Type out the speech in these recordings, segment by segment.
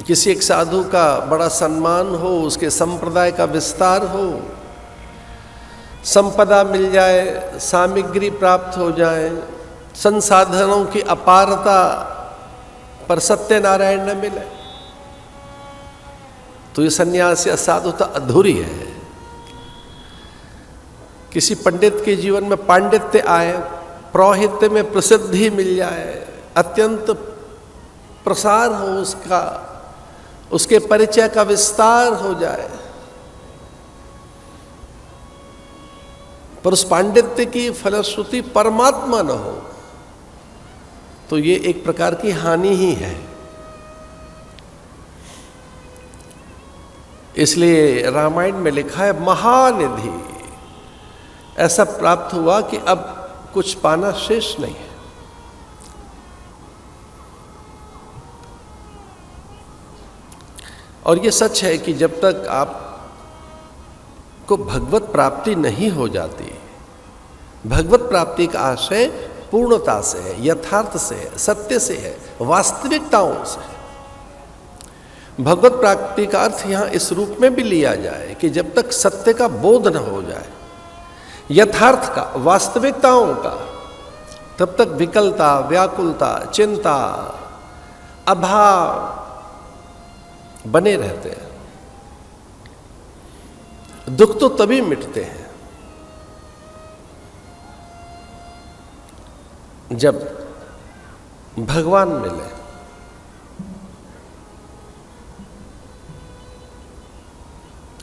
किसी एक साधु का बड़ा सम्मान हो, उसके संप्रदाय का विस्तार हो, संपदा मिल जाए, सामग्री प्राप्त हो जाए, संसाधनों की अपारता पर सत्यनारायण न मिले, तो ये सन्यास या साधुता अधूरी है। किसी पंडित के जीवन में पांडित्य आए, पौरोहित्य में प्रसिद्धि मिल जाए, अत्यंत प्रसार हो उसका, उसके परिचय का विस्तार हो जाए, पर उस पांडित्य की फलश्रुति परमात्मा न हो, तो ये एक प्रकार की हानि ही है। इसलिए रामायण में लिखा है महानिधि ऐसा प्राप्त हुआ कि अब कुछ पाना शेष नहीं है। और ये सच है कि जब तक आप को भगवत प्राप्ति नहीं हो जाती, भगवत प्राप्ति का आशय पूर्णता से है, यथार्थ से है, सत्य से है, वास्तविकताओं से है। भगवत प्राप्ति का अर्थ यहां इस रूप में भी लिया जाए कि जब तक सत्य का बोध न हो जाए, यथार्थ का, वास्तविकताओं का, तब तक विकलता, व्याकुलता, चिंता, अभाव बने रहते हैं। दुख तो तभी मिटते हैं जब भगवान मिले।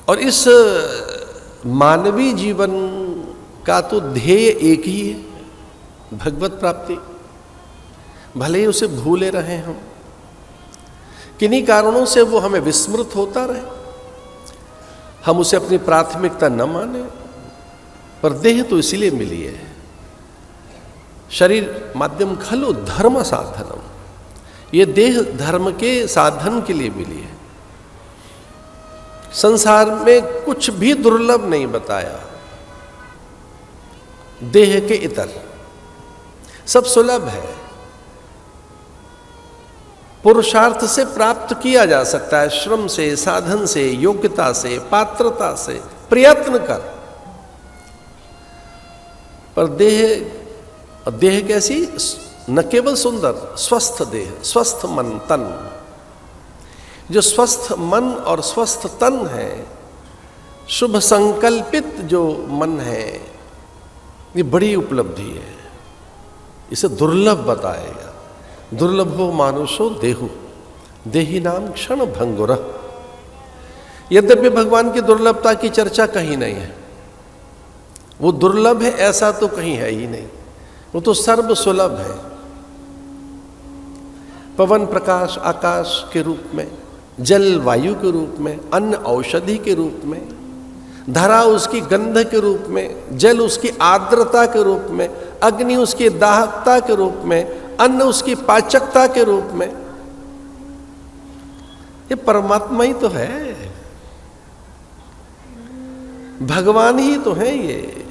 और इस मानवीय जीवन का तो ध्येय एक ही है, भगवत प्राप्ति। भले ही उसे भूले रहे हम, किन्हीं कारणों से वो हमें विस्मृत होता रहे, हम उसे अपनी प्राथमिकता न माने, पर देह तो इसीलिए मिली है। शरीर माध्यम खलु धर्म साधनम, ये देह धर्म के साधन के लिए मिली है। संसार में कुछ भी दुर्लभ नहीं बताया देह के इतर, सब सुलभ है, पुरुषार्थ से प्राप्त किया जा सकता है, श्रम से, साधन से, योग्यता से, पात्रता से, प्रयत्न कर। पर देह कैसी? न केवल सुंदर, स्वस्थ देह, स्वस्थ मन, तन। जो स्वस्थ मन और स्वस्थ तन है, शुभ संकल्पित जो मन है, ये बड़ी उपलब्धि है। इसे दुर्लभ बताएगा। दुर्लभो मानुषो देहु, देही नाम क्षण भंगुर। यद्यपि भगवान की दुर्लभता की चर्चा कहीं नहीं है, वो दुर्लभ है ऐसा तो कहीं है ही नहीं, वो तो सर्व सुलभ है। पवन प्रकाश आकाश के रूप में, जल वायु के रूप में, अन्न औषधि के रूप में, धरा उसकी गंध के रूप में, जल उसकी आर्द्रता के रूप में, अग्नि उसकी दाहकता के रूप में, अन्न उसकी पाचकता के रूप में। ये परमात्मा ही तो है, भगवान ही तो है ये।